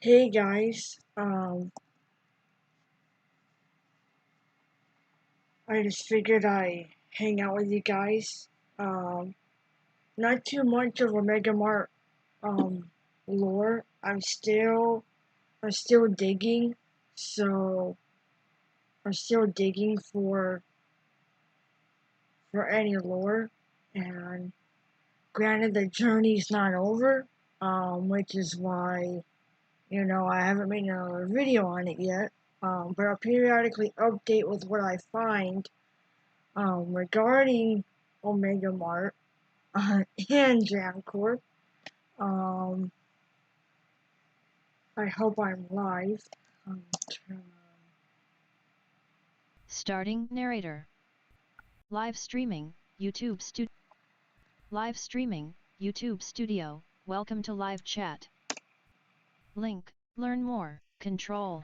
Hey guys, I just figured I hang out with you guys. Um, Not too much of Omega Mart lore. I'm still digging, so I'm still digging for any lore. And granted, the journey's not over, which is why I haven't made another video on it yet. But I'll periodically update with what I find. Regarding Omega Mart and Jamcorp, um, I hope I'm live. Um, Starting narrator. Live streaming, YouTube studio. Live streaming, YouTube studio. Welcome to live chat. Link, learn more, control.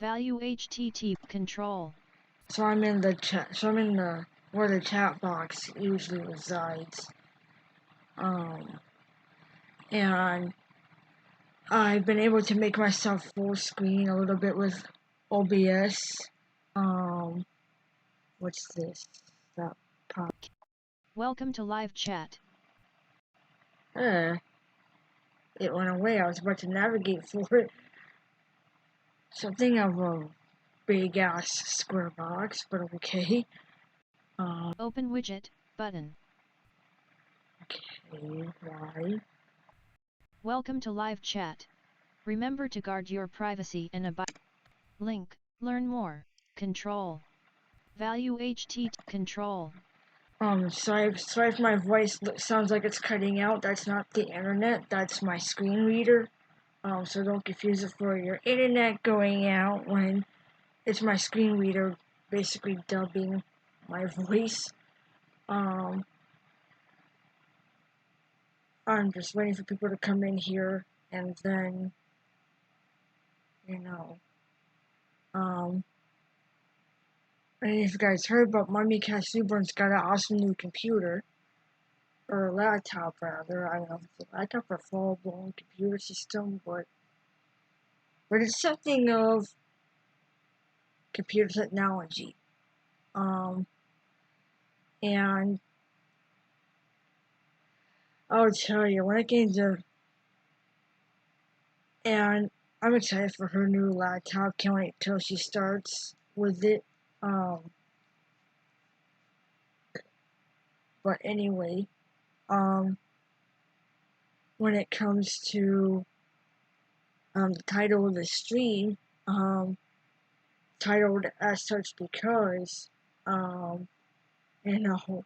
Value HTTP control. so I'm in the chat. So I'm in the where the chat box usually resides. And I've been able to make myself full screen a little bit with OBS. Um, what's this? That pop. Welcome to live chat. It went away. I was about to navigate for it. Something of a big ass square box, but okay. Open widget, button. Okay, why? Welcome to live chat. Remember to guard your privacy and abide. Link, learn more, control. Value HTTP control. Sorry if my voice sounds like it's cutting out. That's not the internet, that's my screen reader. So don't confuse it for your internet going out when it's my screen reader basically dubbing my voice. Um, I'm just waiting for people to come in here and then, you know, I don't know if you guys heard, but Mommy Cash Newborn's got an awesome new computer. Or laptop, rather. I don't know if it's a laptop or full-blown computer system, but it's something of computer technology. And I'll tell you, when it came to, and I'm excited for her new laptop. Can't wait till she starts with it. But anyway, when it comes to the title of the stream, titled as such because, you know,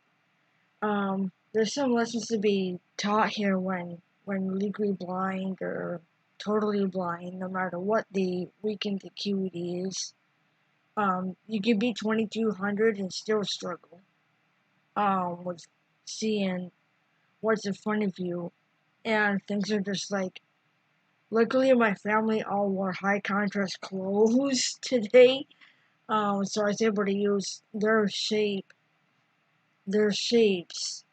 there's some lessons to be taught here when legally blind or totally blind, no matter what the weakened acuity is. You can be 2200 and still struggle with seeing what's in front of you, and things are just like. Luckily, my family all wore high contrast clothes today, so I was able to use their shapes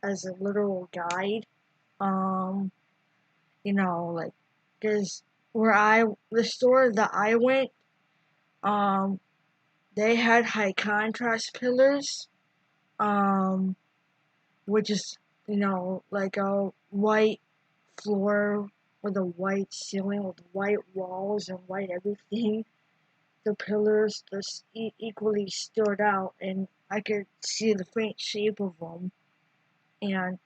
as a literal guide. Um, like, cause the store that I went, um, they had high contrast pillars, um, which is, like a white floor with a white ceiling with white walls and white everything. The pillars just equally stood out, and I could see the faint shape of them. And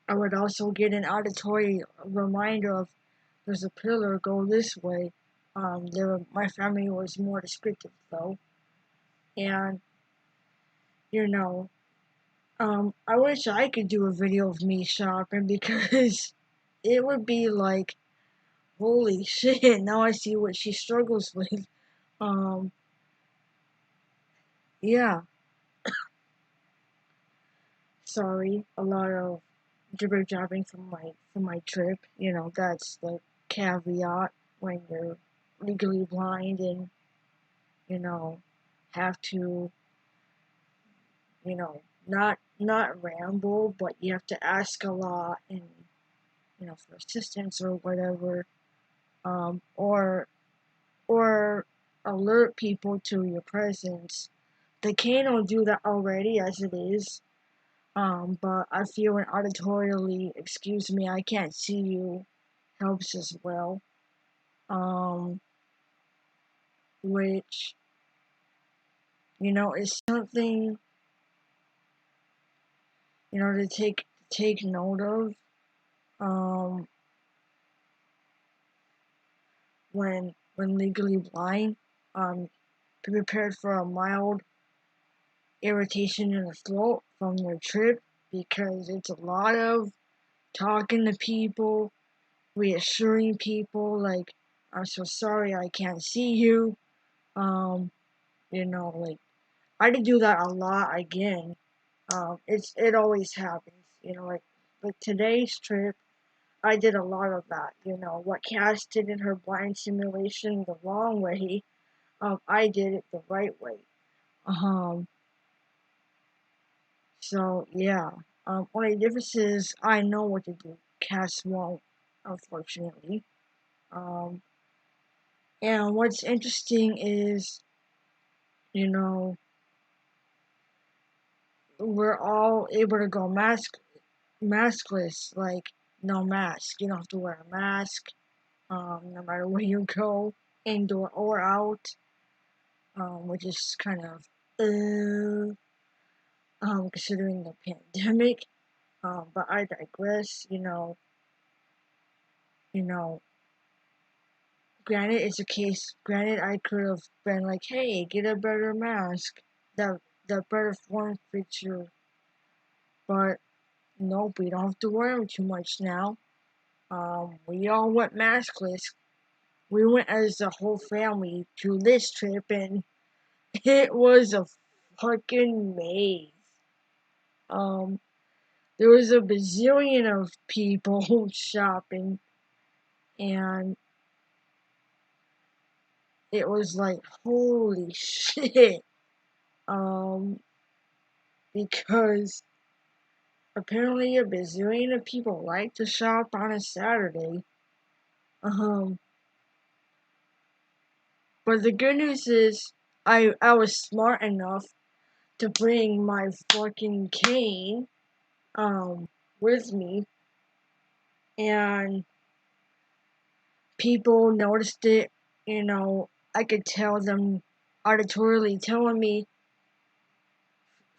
I would also get an auditory reminder of there's a pillar, go this way. My family was more descriptive though, and you know, I wish I could do a video of me shopping because it would be like, holy shit! Now I see what she struggles with. Um, yeah, sorry, a lot of jibber jabbing from my trip. That's the caveat when you're legally blind and you know have to not ramble, but you have to ask a lot and for assistance or whatever. or alert people to your presence. The cane will do that already as it is. But I feel an auditorially, excuse me, I can't see you, helps as well. Um, which, is something, to take note of. Um, when legally blind, be prepared for a mild irritation in the throat from your trip because it's a lot of talking to people, reassuring people like, I'm so sorry I can't see you. Um, like I did do that a lot again. It always happens, like today's trip I did a lot of that, what Cass did in her blind simulation the wrong way, I did it the right way. Um so yeah. Only difference is I know what to do. Cass won't, unfortunately. Um and what's interesting is, you know, we're all able to go maskless, like no mask. You don't have to wear a mask, no matter where you go, indoor or out, which is kind of considering the pandemic. But I digress. You know, granted, it's a case. Granted, I could have been like, "Hey, get a better mask that better form fits you." But nope, we don't have to wear them too much now. We all went maskless. We went as a whole family to this trip, and it was a fucking maze. Um, there was a bazillion of people shopping, and it was like, holy shit. Um, because apparently a bazillion of people like to shop on a Saturday. Um, but the good news is, I was smart enough to bring my fucking cane, with me, and people noticed it. I could tell them auditorily telling me,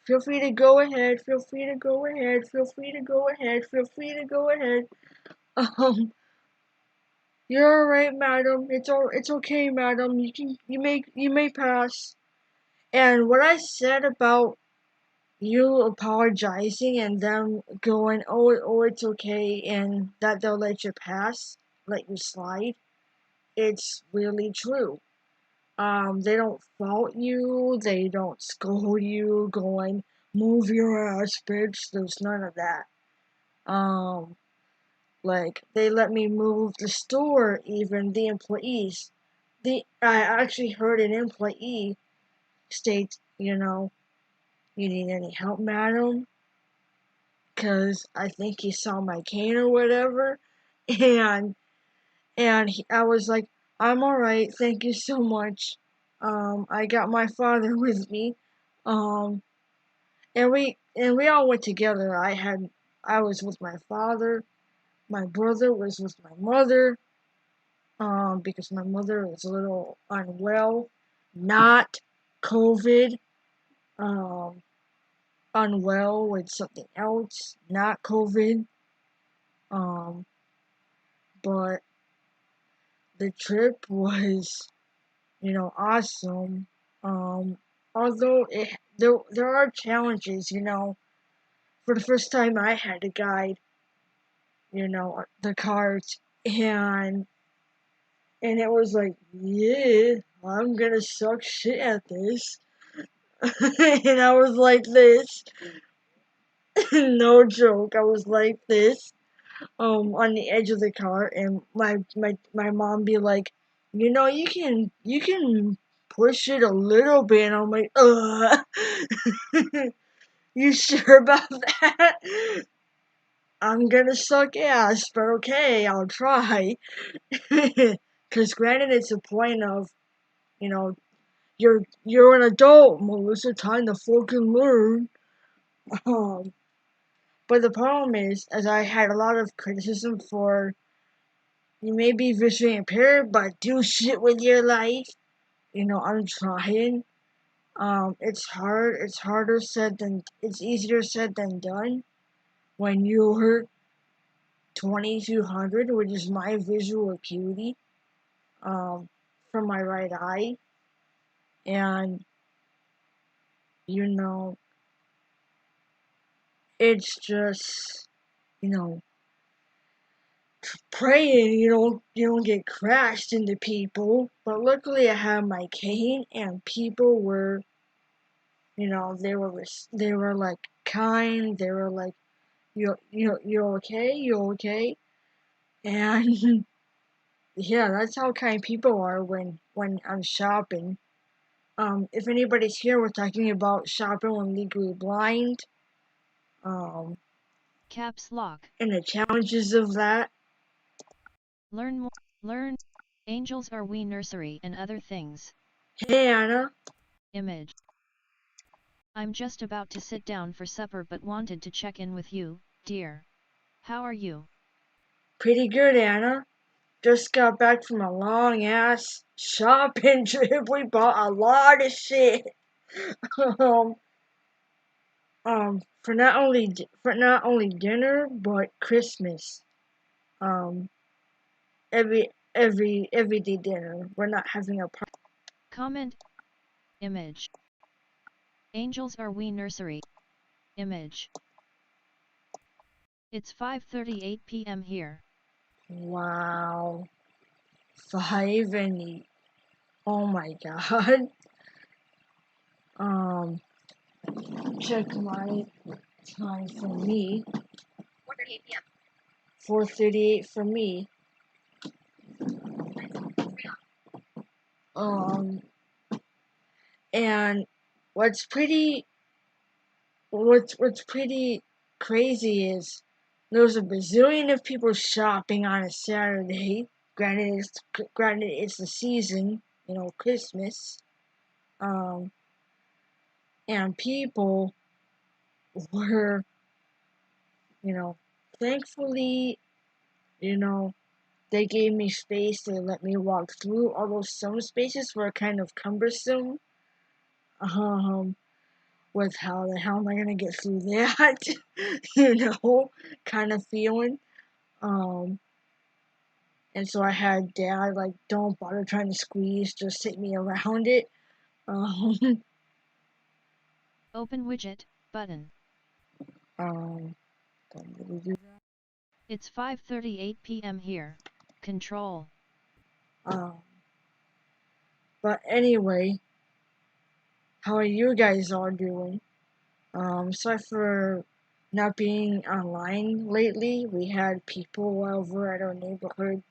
feel free to go ahead, feel free to go ahead, feel free to go ahead, feel free to go ahead. Um, you're alright, madam. It's okay, madam. You may pass. And what I said about you apologizing and them going, oh, it's okay, and that they'll let you pass, let you slide, it's really true. They don't fault you, they don't scold you, going, move your ass, bitch. There's none of that. Um, like, they let me move the store, even the employees. I actually heard an employee state, you need any help, madam? Because I think he saw my cane or whatever. And, I was like, I'm alright, thank you so much. I got my father with me. Um, and we all went together. I was with my father. My brother was with my mother. Because my mother was a little unwell, not COVID. Um, unwell with something else, not COVID. Um, but the trip was, awesome. Um, although there are challenges, For the first time, I had to guide, the cart, and it was like, yeah, I'm gonna suck shit at this, and I was like this, no joke, I was like this, on the edge of the car, and my mom be like, you can push it a little bit, and I'm like, you sure about that? I'm gonna suck ass, but okay, I'll try. Because granted, it's a point of, you know, you're an adult, Melissa. Time to fucking learn. Um, but the problem is, as I had a lot of criticism for, you may be visually impaired, but do shit with your life. I'm trying. It's hard. It's harder said than it's easier said than done. When you're 2200, which is my visual acuity, um, from my right eye, and you know, it's just, you know, praying you don't get crashed into people. But luckily, I had my cane, and people were, they were like kind. They were like, you okay? You okay? And yeah, that's how kind people are when I'm shopping. If anybody's here, we're talking about shopping when legally blind. Um, Caps Lock. and the challenges of that. Learn more. Learn. Angels Are We Nursery and other things. Hey Anna. Image. I'm just about to sit down for supper but wanted to check in with you, dear. How are you? Pretty good, Anna. Just got back from a long ass shopping trip. We bought a lot of shit. um, for not only dinner but Christmas. Um, everyday dinner. We're not having a party. Comment. Image. Angels Are We Nursery. Image. It's 5:38 p.m. here. Wow, 5 and 8. Oh my god. Um, check my time for me. 4:38 p.m. 4:38 for me. Um, and what's pretty what's pretty crazy is there's a bazillion of people shopping on a Saturday. Granted it's the season, Christmas. Um, and people were, you know, thankfully, you know, they gave me space. They let me walk through, although some spaces were kind of cumbersome. Um, with how the hell am I gonna get through that? Kind of feeling. Um, and so I had Dad like, don't bother trying to squeeze, just take me around it. Um, Open widget, button. um, don't really do that. It's 5:38 p.m. here. Control. Um, but anyway, how are you guys all doing? Sorry for not being online lately. We had people over at our neighborhood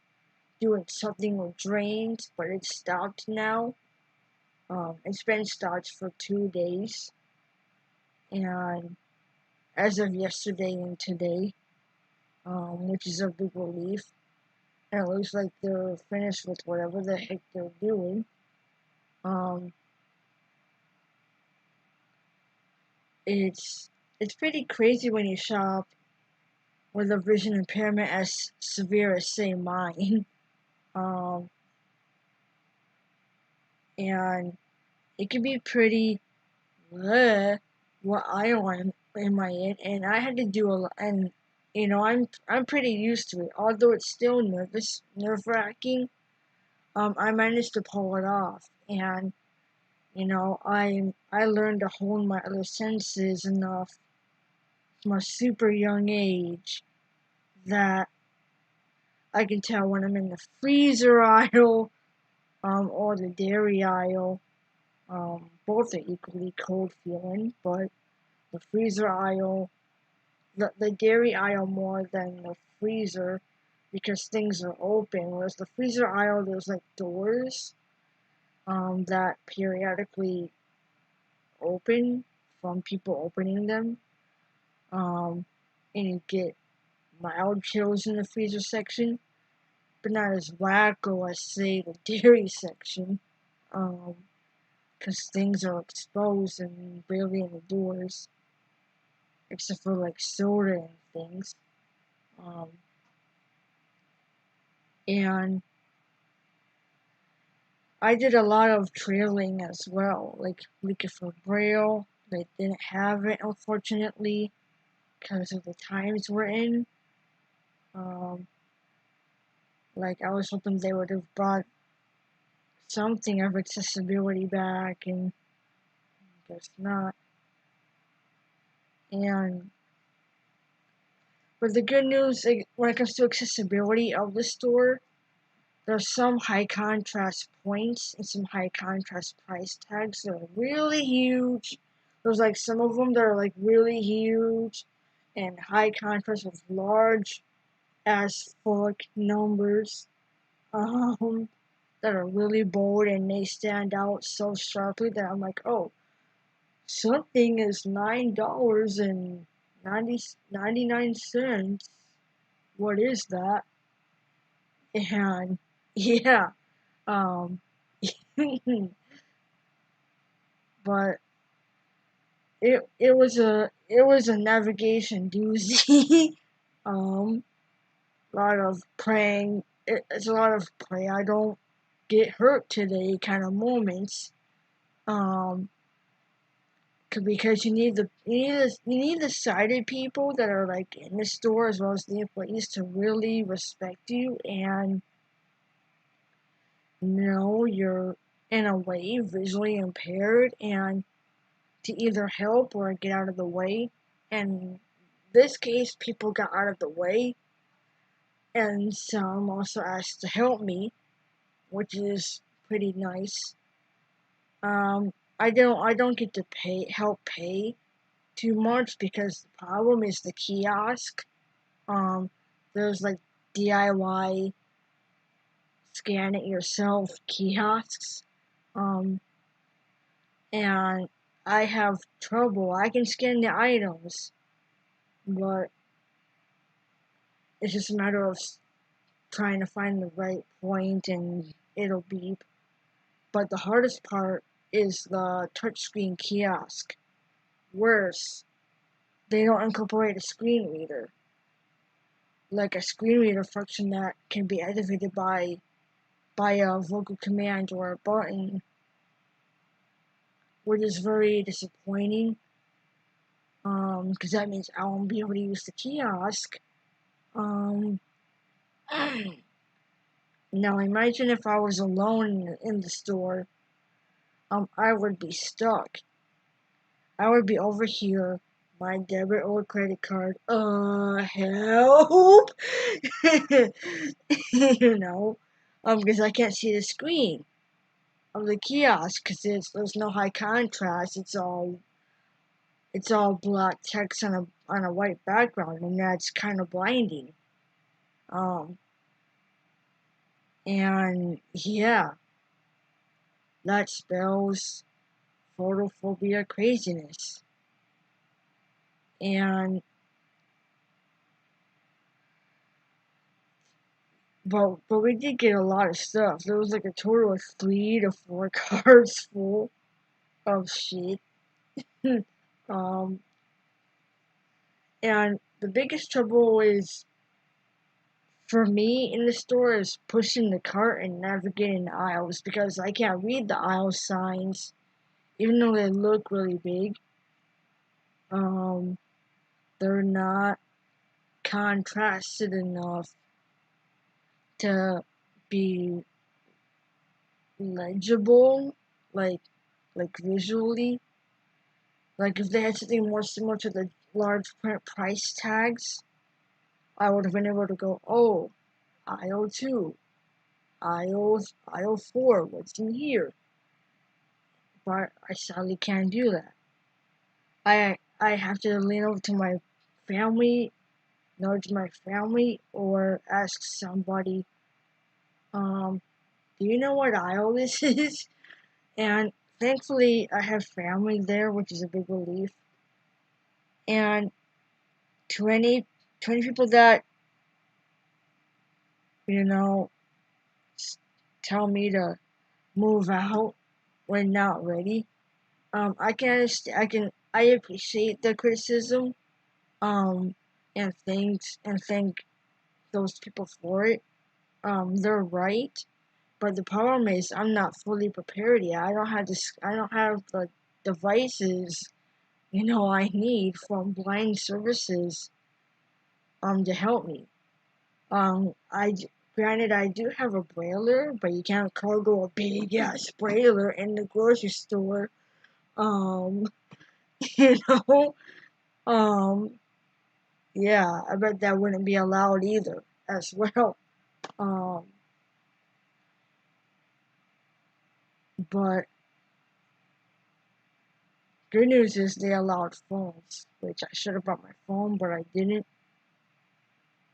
doing something with drains, but it's stopped now. It's been stopped for 2 days, and as of yesterday and today, which is a big relief, and it looks like they're finished with whatever the heck they're doing. Um, it's it's pretty crazy when you shop with a vision impairment as severe as, say, mine. Um, and it can be pretty what aisle am I in, and I had to do a lot, and I'm pretty used to it. Although it's still nerve-wracking. I managed to pull it off, and I learned to hone my other senses enough from a super young age that I can tell when I'm in the freezer aisle, or the dairy aisle. Both are equally cold feeling, but the freezer aisle, the dairy aisle more than the freezer because things are open. Whereas the freezer aisle, there's like doors that periodically open from people opening them. Um, and you get mild chills in the freezer section. but not as wacko as, say, the dairy section. Because things are exposed and barely in the doors, except for like soda and things. Um, and I did a lot of trailing as well, like looking for Braille. They didn't have it, unfortunately, because of the times we're in. Um, like, I was hoping they would have brought something of accessibility back, and I guess not. And but the good news, like, when it comes to accessibility of the store, there's some high contrast points and some high contrast price tags that are really huge. There's like some of them that are like really huge and high contrast with large as fuck numbers that are really bold and they stand out so sharply that I'm like, oh, something is $9.99. What is that? And yeah, um, but it was a navigation doozy. um, a lot of praying. It's a lot of pray I don't get hurt today kind of moments. Um, because you need the sighted people that are like in the store as well as the employees to really respect you and know you're in a way visually impaired and to either help or get out of the way. And this case, people got out of the way, and some also asked to help me, which is pretty nice. Um, I don't get to help pay too much because the problem is the kiosk. Um, there's like DIY scan it yourself kiosks. Um, and I have trouble. I can scan the items, but it's just a matter of trying to find the right point and it'll beep. But the hardest part is the touchscreen kiosk. Worse, they don't incorporate a screen reader, like a screen reader function that can be activated by a vocal command or a button, which is very disappointing. Because that means I won't be able to use the kiosk. Um, Now imagine if I was alone in the store. I would be stuck. I would be over here, my debit or credit card. Help! you know, because I can't see the screen of the kiosk because there's no high contrast. It's all black text on a white background, and that's kind of blinding. Um, and yeah, that spells photophobia craziness. And but we did get a lot of stuff. There was like a total of 3 to 4 cards full of shit. um, and the biggest trouble is for me in the store is pushing the cart and navigating the aisles because I can't read the aisle signs, even though they look really big. Um, they're not contrasted enough to be legible, like visually. Like if they had something more similar to the large print price tags, I would have been able to go, oh, aisle 2, aisle 4, what's in here? But I sadly can't do that. I have to lean over to my family, nudge my family, or ask somebody, do you know what aisle this is? And thankfully, I have family there, which is a big relief. And 20 people that you know, tell me to move out when not ready. I can understand, I appreciate the criticism, and thank those people for it. They're right, but the problem is I'm not fully prepared yet. I don't have the devices, I need from blind services, to help me. I granted I do have a brailer, but you can't cargo a big ass brailer in the grocery store. Um, you know, um, yeah, I bet that wouldn't be allowed either as well. Um, but good news is they allowed phones, which I should have brought my phone, but I didn't.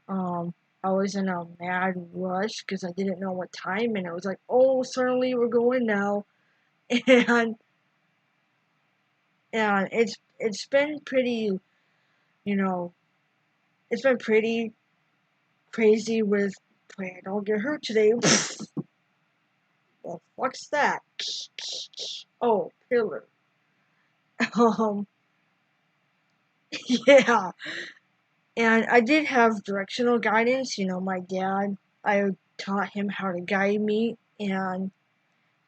Um, I was in a mad rush because I didn't know what time, and it was like, oh, suddenly we're going now, and it's been pretty, you know, it's been pretty crazy with pray I don't get hurt today. Well, what's that? Oh, pillar. Um, yeah, and I did have directional guidance. My dad, I taught him how to guide me, and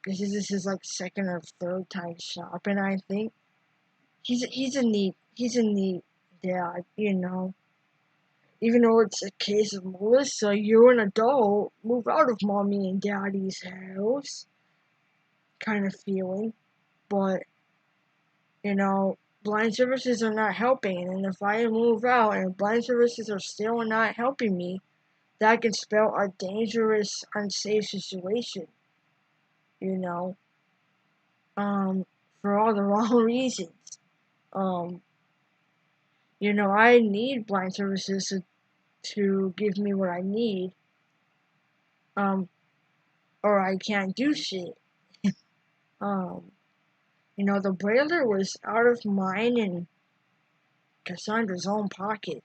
this is his like second or third time shopping. I think he's a neat dad. Even though it's a case of Melissa, you're an adult, move out of mommy and daddy's house kind of feeling. But, blind services are not helping. And if I move out and blind services are still not helping me, that can spell a dangerous, unsafe situation, you know, for all the wrong reasons. Um, I need blind services to give me what I need, um, or I can't do shit. Um, the brailer was out of mine and Cassandra's own pocket.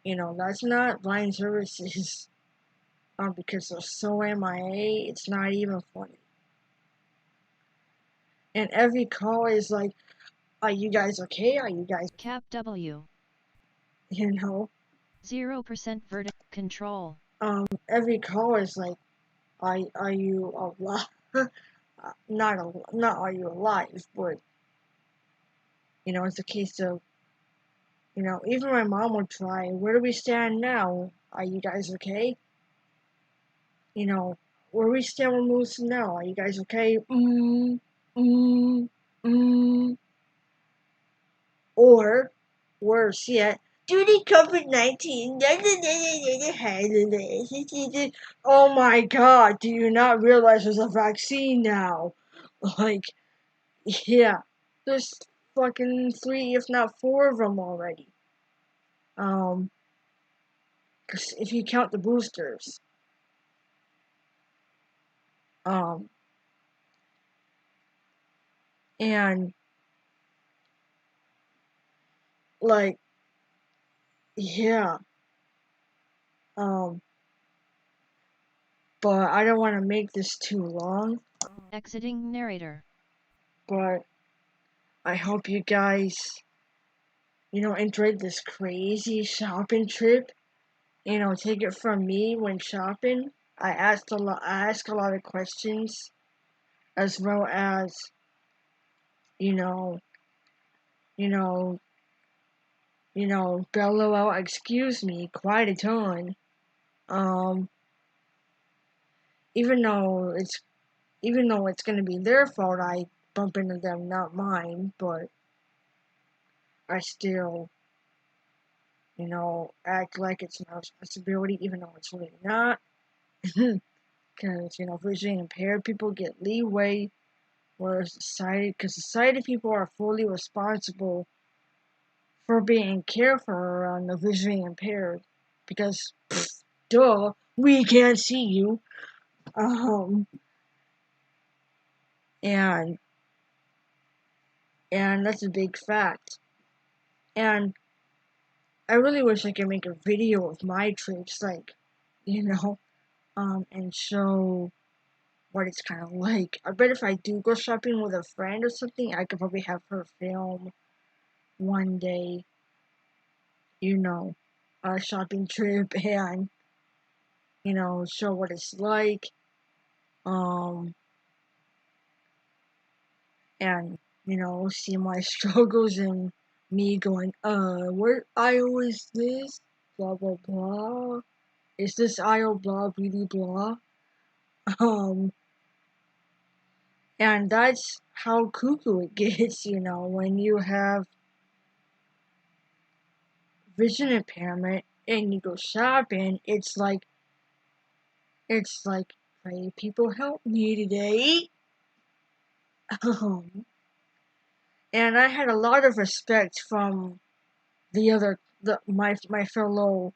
That's not blind services. Because they're so MIA, it's not even funny. And every call is like, are you guys okay? Are you guys, Cap W. you know? 0% verdict control. Every call is like, are you alive? Not are you alive, but, it's a case of, even my mom would try, where do we stand now? Are you guys okay? Where we stand with Moose now? Are you guys okay? Mm, mm. Or, worse yet, due to COVID-19, oh my god, do you not realize there's a vaccine now? Like, yeah, there's fucking 3, if not 4 of them already. Cause if you count the boosters. Um, and, like, yeah, um, but I don't want to make this too long. Exiting narrator. But I hope you guys, enjoyed this crazy shopping trip. Take it from me when shopping. I ask a lot of questions, as well as, you know, you know, bellow out, excuse me, quite a ton. Um, even though it's gonna be their fault, I bump into them, not mine. But I still, act like it's my responsibility, even though it's really not. Because, visually impaired people get leeway, whereas because society people are fully responsible for being careful around the visually impaired. Because, duh, we can't see you. Um, and, and that's a big fact. And I really wish I could make a video of my trips, like, you know, and show what it's kind of like. I bet if I do go shopping with a friend or something, I could probably have her film one day, you know, a shopping trip and, you know, show what it's like. Um, and, you know, see my struggles and me going, what aisle is this? Blah, blah, blah. Is this aisle blah, really blah? Um, and that's how cuckoo it gets, you know, when you have vision impairment and you go shopping, it's like, pray people help me today. Um, and I had a lot of respect from my fellow,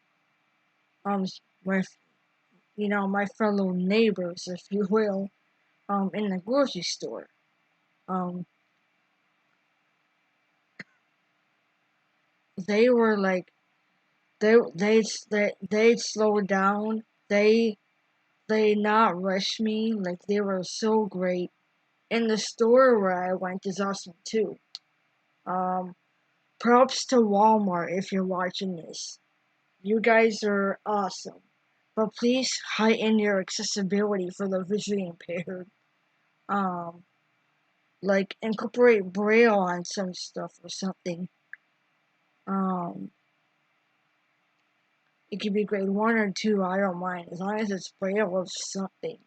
um, my, my fellow neighbors, if you will, in the grocery store. Um, they were like, they'd slow down. They not rush me. Like, they were so great. And the store where I went is awesome too. Um, Props to Walmart if you're watching this. You guys are awesome. But please heighten your accessibility for the visually impaired. Um, like incorporate Braille on some stuff or something. Um, it could be grade 1 or 2, I don't mind, as long as it's Braille or something.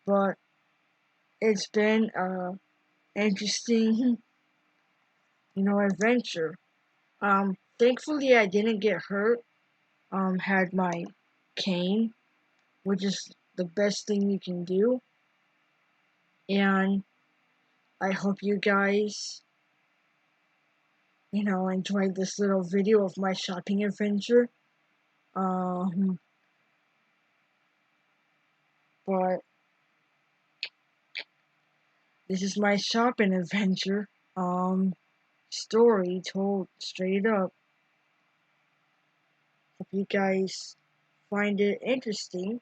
But it's been a interesting, adventure. Thankfully I didn't get hurt. Had my cane, which is the best thing you can do. And I hope you guys, enjoyed this little video of my shopping adventure. Um, but this is my shopping adventure. Story told straight up. Hope you guys find it interesting.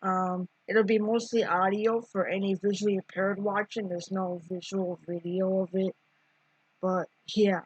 It'll be mostly audio for any visually impaired watching. There's no visual video of it. But yeah,